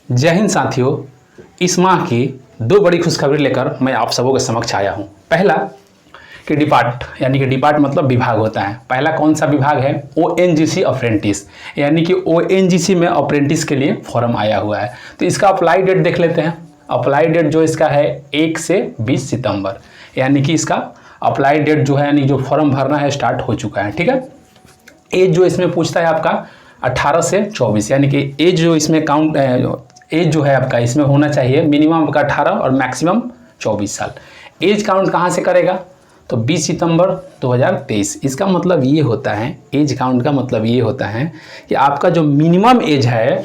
जय हिंद साथियों, इस माह की दो बड़ी खुशखबरी लेकर मैं आप सबों के समक्ष आया हूं। पहला कि डिपार्ट यानी कि डिपार्ट मतलब विभाग होता है। पहला कौन सा विभाग है? ओएनजीसी अप्रेंटिस, यानी कि ओएनजीसी में अप्रेंटिस के लिए फॉर्म आया हुआ है। तो इसका अप्लाई डेट देख लेते हैं। अप्लाई डेट जो इसका है 1 से 20 सितंबर, यानी कि इसका अप्लाई डेट जो है यानी जो फॉर्म भरना है स्टार्ट हो चुका है। ठीक है। एज जो इसमें पूछता है आपका 18 से 24, यानी कि एज जो इसमें काउंट एज जो है आपका इसमें होना चाहिए मिनिमम आपका 18 और मैक्सिमम 24 साल। एज काउंट कहाँ से करेगा? तो 20 सितंबर 2023। इसका मतलब ये होता है, एज काउंट का मतलब ये होता है कि आपका जो मिनिमम एज है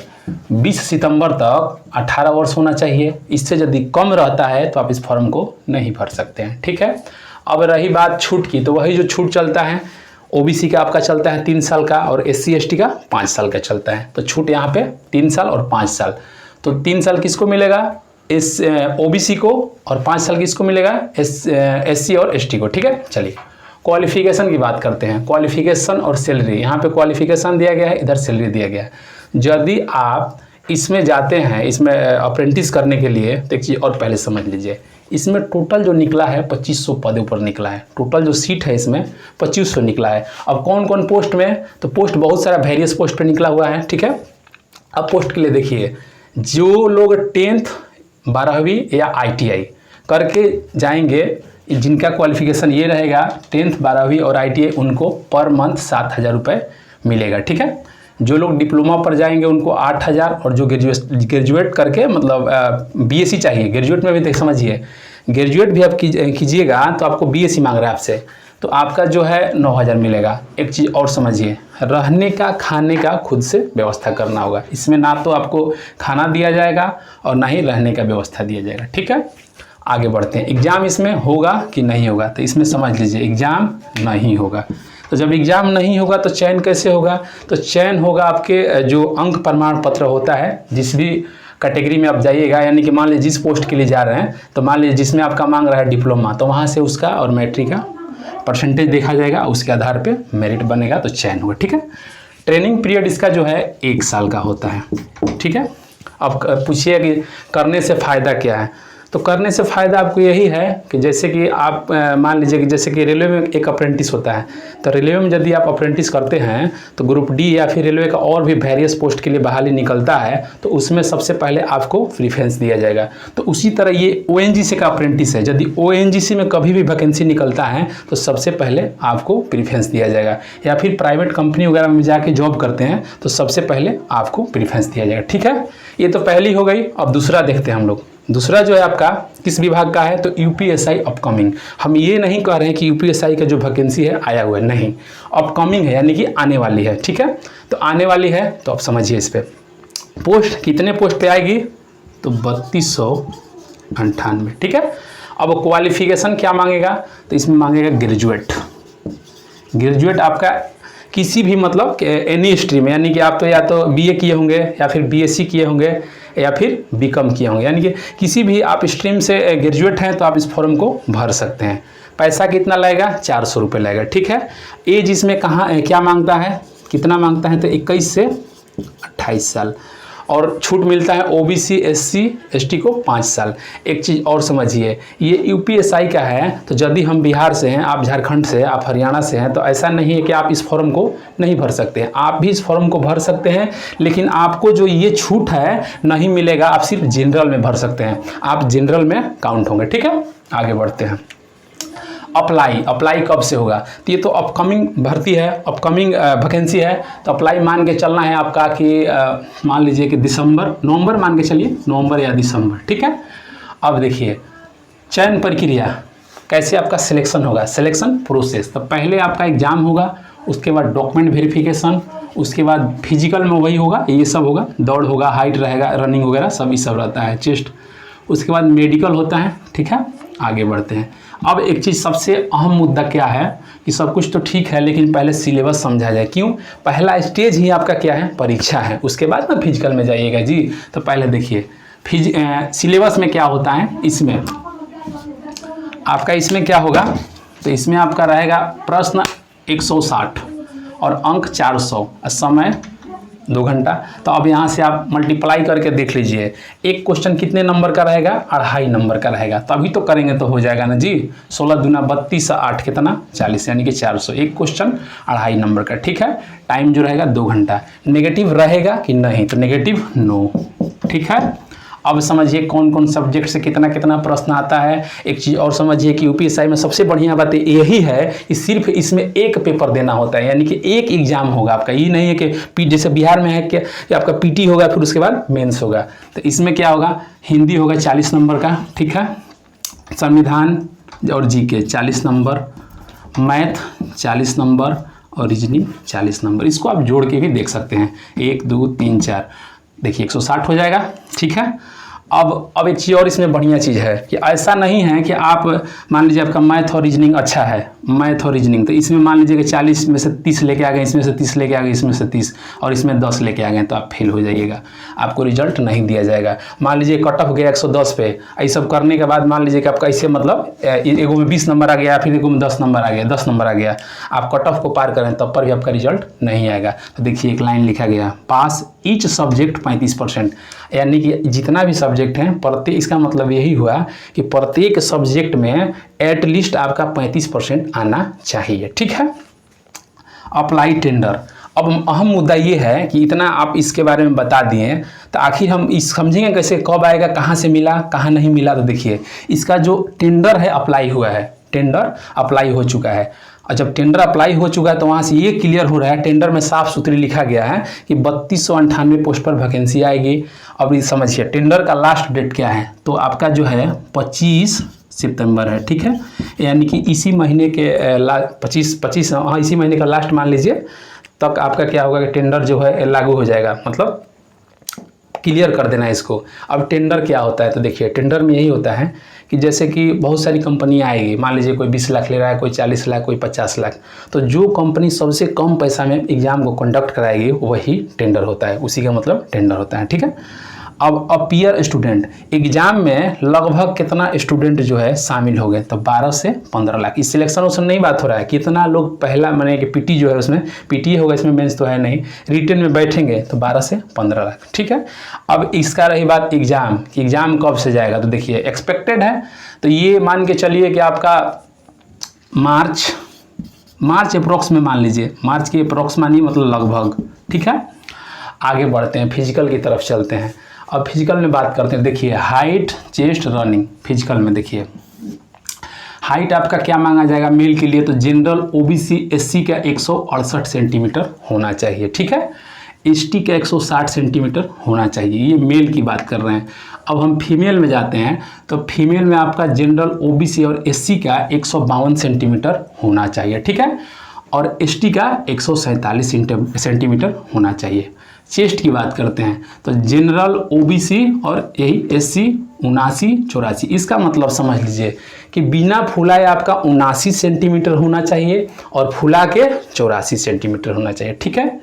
20 सितंबर तक 18 वर्ष होना चाहिए। इससे यदि कम रहता है तो आप इस फॉर्म को नहीं भर सकते हैं। ठीक है। अब रही बात छूट की, तो वही जो छूट चलता है ओबीसी का आपका चलता है 3 साल का और एससी एसटी का 5 साल का चलता है। तो छूट यहाँ पे 3 साल और 5 साल। तो 3 साल किसको मिलेगा? इस ओबीसी को, और 5 साल किसको मिलेगा? एससी और एसटी को। ठीक है। चलिए क्वालिफिकेशन की बात करते हैं। क्वालिफिकेशन और सैलरी, यहाँ पे क्वालिफिकेशन दिया गया है, इधर सैलरी दिया गया है। यदि आप इसमें जाते हैं, इसमें अप्रेंटिस करने के लिए, तो एक चीज़ और पहले समझ लीजिए, इसमें टोटल जो निकला है 2500 पदों पर निकला है। टोटल जो सीट है इसमें 2500 निकला है। अब कौन कौन पोस्ट में? तो पोस्ट बहुत सारा वेरियस पोस्ट पे निकला हुआ है। ठीक है। अब पोस्ट के लिए देखिए, जो लोग 10th 12वीं या ITI करके जाएंगे, जिनका क्वालिफिकेशन ये रहेगा 10th 12वीं और ITI, उनको पर मंथ 7,000 रुपये मिलेगा। ठीक है। जो लोग डिप्लोमा पर जाएंगे उनको 8,000, और जो ग्रेजुएट करके मतलब बीएससी चाहिए, ग्रेजुएट में भी देख समझिए, ग्रेजुएट भी आप कीजिएगा तो आपको बीएससी मांग रहा है आपसे, तो आपका जो है 9,000 मिलेगा। एक चीज़ और समझिए, रहने का खाने का खुद से व्यवस्था करना होगा। इसमें ना तो आपको खाना दिया जाएगा और ना ही रहने का व्यवस्था दिया जाएगा। ठीक है। आगे बढ़ते हैं। एग्ज़ाम इसमें होगा कि नहीं होगा? तो इसमें समझ लीजिए एग्ज़ाम नहीं होगा। तो जब एग्ज़ाम नहीं होगा तो चयन कैसे होगा? तो चयन होगा आपके जो अंक प्रमाण पत्र होता है, जिस भी कैटेगरी में आप जाइएगा, यानी कि मान लीजिए जिस पोस्ट के लिए जा रहे हैं, तो मान लीजिए जिसमें आपका मांग रहा है डिप्लोमा, तो वहाँ से उसका और मैट्रिक का परसेंटेज देखा जाएगा, उसके आधार पे मेरिट बनेगा तो चयन होगा। ठीक है। ट्रेनिंग पीरियड इसका जो है 1 साल का होता है। ठीक है। अब पूछिए कि करने से फ़ायदा क्या है? तो करने से फ़ायदा आपको यही है कि जैसे कि आप मान लीजिए कि जैसे कि रेलवे में एक अप्रेंटिस होता है, तो रेलवे में यदि आप अप्रेंटिस करते हैं तो ग्रुप डी या फिर रेलवे का और भी वेरियस पोस्ट के लिए बहाली निकलता है, तो उसमें सबसे पहले आपको प्रीफरेंस दिया जाएगा। तो उसी तरह ये ओएनजीसी का अप्रेंटिस है, यदि ओएनजीसी में कभी भी वैकेंसी निकलता है तो सबसे पहले आपको प्रीफरेंस दिया जाएगा। या फिर प्राइवेट कंपनी वगैरह में जाके जॉब करते हैं तो सबसे पहले आपको प्रीफरेंस दिया जाएगा। ठीक है। ये तो पहली हो गई। अब दूसरा देखते हैं हम लोग। दूसरा जो है आपका किस विभाग का है? तो यूपीएसआई अपकमिंग। हम ये नहीं कह रहे हैं कि यूपीएसआई का जो वैकेंसी है आया हुआ है, नहीं, अपकमिंग है, यानी कि आने वाली है। ठीक है। तो आने वाली है तो आप समझिए इस पर पोस्ट कितने पोस्ट पे आएगी? तो 3298। ठीक है। अब क्वालिफिकेशन क्या मांगेगा? तो इसमें मांगेगा ग्रेजुएट। ग्रेजुएट आपका किसी भी मतलब एनी स्ट्रीम, यानी कि आप तो या तो बीए किए होंगे या फिर बीएससी किए होंगे या फिर बीकॉम किए होंगे, यानी कि किसी भी आप स्ट्रीम से ग्रेजुएट हैं तो आप इस फॉर्म को भर सकते हैं। पैसा कितना लगेगा? 400 रुपये लगेगा। ठीक है। एज इसमें कहाँ क्या मांगता है, कितना मांगता है? तो 21 से 28 साल, और छूट मिलता है ओबीसी एससी एसटी को 5 साल। एक चीज़ और समझिए, ये यूपीएसआई का है, तो यदि हम बिहार से हैं, आप झारखंड से, आप हरियाणा से हैं, तो ऐसा नहीं है कि आप इस फॉर्म को नहीं भर सकते हैं। आप भी इस फॉर्म को भर सकते हैं, लेकिन आपको जो ये छूट है नहीं मिलेगा। आप सिर्फ जनरल में भर सकते हैं, आप जनरल में काउंट होंगे। ठीक है। आगे बढ़ते हैं। अप्लाई कब से होगा? तो ये तो अपकमिंग भर्ती है, अपकमिंग वैकेंसी है, तो अप्लाई मान के चलना है आपका कि मान लीजिए कि नवंबर मान के चलिए, नवंबर या दिसंबर। ठीक है। अब देखिए चयन प्रक्रिया कैसे आपका सिलेक्शन होगा, सिलेक्शन प्रोसेस। तो पहले आपका एग्जाम होगा, उसके बाद डॉक्यूमेंट वेरिफिकेशन, उसके बाद फिजिकल में वही होगा, ये सब होगा, दौड़ होगा, हाइट रहेगा, रनिंग वगैरह सब ये सब रहता है, चेस्ट। उसके बाद मेडिकल होता है। ठीक है। आगे बढ़ते हैं। अब एक चीज़ सबसे अहम मुद्दा क्या है कि सब कुछ तो ठीक है, लेकिन पहले सिलेबस समझा जाए। क्यों? पहला स्टेज ही आपका क्या है? परीक्षा है। उसके बाद ना फिजिकल में जाइएगा जी। तो पहले देखिए सिलेबस में क्या होता है। इसमें आपका इसमें क्या होगा? तो इसमें आपका रहेगा प्रश्न 160 और अंक 400, समय 2 घंटा। तो अब यहाँ से आप मल्टीप्लाई करके देख लीजिए, एक क्वेश्चन कितने नंबर का रहेगा, 2.5 नंबर का रहेगा। तो अभी तो करेंगे तो हो जाएगा ना जी, 16 दूना 32, 8 कितना 40, यानी कि 400। एक क्वेश्चन 2.5 नंबर का, ठीक है। टाइम जो रहेगा 2 घंटा। नेगेटिव रहेगा कि नहीं, तो नेगेटिव नो, ठीक है। अब समझिए कौन कौन सब्जेक्ट से कितना कितना प्रश्न आता है। एक चीज़ और समझिए कि यूपीएससी में सबसे बढ़िया बात यही है कि सिर्फ इसमें एक पेपर देना होता है, यानी कि एक एग्जाम होगा आपका। ये नहीं है कि जैसे बिहार में है कि आपका पीटी होगा फिर उसके बाद मेंस होगा। तो इसमें क्या होगा, हिंदी होगा 40 नंबर का, ठीक है। संविधान और जीके 40 नंबर, मैथ 40 नंबर और रीजनिंग 40 नंबर। इसको आप जोड़ के भी देख सकते हैं, 1 2 3 4, देखिए 160 हो जाएगा, ठीक है। अब एक चीज़ और इसमें बढ़िया चीज़ है कि ऐसा नहीं है कि आप मान लीजिए आपका मैथ और रीजनिंग अच्छा है, मैथ और रीजनिंग, तो इसमें मान लीजिए कि 40 में से 30 लेके आ गए, इसमें से 30 लेके आ गए, इसमें से 30 और इसमें 10 लेके आ गए, तो आप फेल हो जाइएगा, आपको रिजल्ट नहीं दिया जाएगा। मान लीजिए कट ऑफ गया 110 पे, ये सब करने के बाद मान लीजिए कि आपका इससे मतलब एगो में 20 नंबर आ गया, फिर एगो में 10 नंबर आ गया, 10 नंबर आ गया, आप कट ऑफ को पार करें तब पर भी आपका रिजल्ट नहीं आएगा। तो देखिए एक लाइन लिखा गया, पास ईच सब्जेक्ट 35%, यानी कि जितना भी सब्जेक्ट हैं प्रत्येक, इसका मतलब यही हुआ कि प्रत्येक सब्जेक्ट में एटलीस्ट आपका 35% आना चाहिए, ठीक है। अप्लाई टेंडर, अब अहम मुद्दा ये है कि इतना आप इसके बारे में बता दिए, तो आखिर हम इस समझेंगे कैसे, कब आएगा, कहाँ से मिला, कहाँ नहीं मिला। तो देखिए इसका जो टेंडर है अप्लाई हुआ है, टेंडर अप्लाई हो चुका है, और जब टेंडर अप्लाई हो चुका है तो वहाँ से ये क्लियर हो रहा है, टेंडर में साफ सुथरी लिखा गया है कि 3298 पोस्ट पर वैकेंसी आएगी। अब ये समझिए टेंडर का लास्ट डेट क्या है, तो आपका जो है 25 सितंबर है, ठीक है। यानी कि इसी महीने के 25 हाँ, इसी महीने का लास्ट मान लीजिए तक आपका क्या होगा कि टेंडर जो है लागू हो जाएगा, मतलब क्लियर कर देना है इसको। अब टेंडर क्या होता है, तो देखिए टेंडर में यही होता है कि जैसे कि बहुत सारी कंपनियां आएगी, मान लीजिए कोई 20 लाख ले रहा है, कोई 40 लाख, कोई 50 लाख, तो जो कंपनी सबसे कम पैसा में एग्जाम को कंडक्ट कराएगी वही टेंडर होता है, उसी का मतलब टेंडर होता है, ठीक है। अब अपीयर स्टूडेंट, एग्जाम में लगभग कितना स्टूडेंट जो है शामिल हो गए, तो 12 से 15 लाख। इस सिलेक्शन उसमें नहीं बात हो रहा है कितना लोग पहला माने कि पीटी जो है उसमें पीटी होगा, इसमें मेंस तो है नहीं, रिटन में बैठेंगे तो 12 से 15 लाख, ठीक है। अब इसका रही बात एग्जाम, कि एग्जाम कब से जाएगा, तो देखिए एक्सपेक्टेड है, तो ये मान के चलिए कि आपका मार्च अप्रोक्स में मान लीजिए, मार्च के अप्रोक्स मानिए, मतलब लगभग, ठीक है। आगे बढ़ते हैं, फिजिकल की तरफ चलते हैं। अब फिजिकल में बात करते हैं, देखिए हाइट, चेस्ट, रनिंग। फिजिकल में देखिए हाइट आपका क्या मांगा जाएगा मेल के लिए, तो जनरल ओबीसी एससी का 168 सेंटीमीटर होना चाहिए, ठीक है। एसटी का 160 सेंटीमीटर होना चाहिए, ये मेल की बात कर रहे हैं। अब हम फीमेल में जाते हैं, तो फीमेल में आपका जनरल ओबीसी और एससी का 152 सेंटीमीटर होना चाहिए, ठीक है, और एसटी का 147 सेंटीमीटर होना चाहिए। चेस्ट की बात करते हैं, तो जनरल ओबीसी और यही एससी 79-84, इसका मतलब समझ लीजिए कि बिना फुलाए आपका 79 सेंटीमीटर होना चाहिए और फुला के 84 सेंटीमीटर होना चाहिए, ठीक है।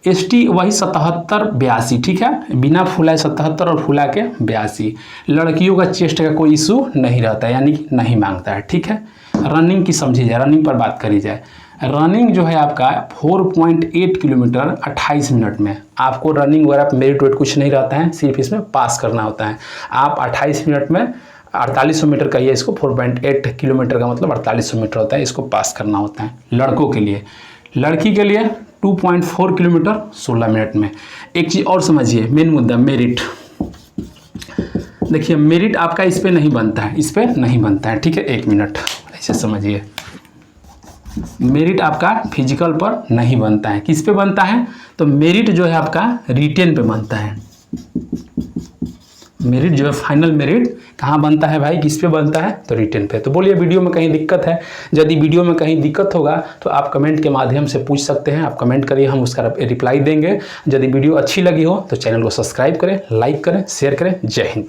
एसटी वही 77-82, ठीक है, बिना फुलाए 77 और फुला के 82। लड़कियों का चेस्ट का कोई इशू नहीं रहता है, यानी कि नहीं मांगता है, ठीक है। रनिंग की समझी जाए, रनिंग पर बात करी जाए, रनिंग जो है आपका 4.8 किलोमीटर 28 मिनट में, आपको रनिंग वगैरह मेरिट वेट कुछ नहीं रहता है, सिर्फ इसमें पास करना होता है। आप 28 मिनट में 4800 मीटर कहिए इसको, 4.8 किलोमीटर का मतलब 4800 मीटर होता है, इसको पास करना होता है लड़कों के लिए। लड़की के लिए 2.4 किलोमीटर 16 मिनट में। एक चीज़ और समझिए, मेन मुद्दा मेरिट। देखिए मेरिट आपका इस पर नहीं बनता है, इस पर नहीं बनता है, ठीक है। 1 मिनट ऐसे समझिए, मेरिट आपका फिजिकल पर नहीं बनता है, किस पे बनता है, तो मेरिट जो है आपका रिटेन पे बनता है। मेरिट जो है फाइनल मेरिट कहाँ बनता है भाई, किस पे बनता है, तो रिटेन पे। तो बोलिए वीडियो में कहीं दिक्कत है, यदि वीडियो में कहीं दिक्कत होगा तो आप कमेंट के माध्यम से पूछ सकते हैं, आप कमेंट करिए, हम उसका रिप्लाई देंगे। यदि वीडियो अच्छी लगी हो तो चैनल को सब्सक्राइब करें, लाइक करें, शेयर करें। जय हिंद।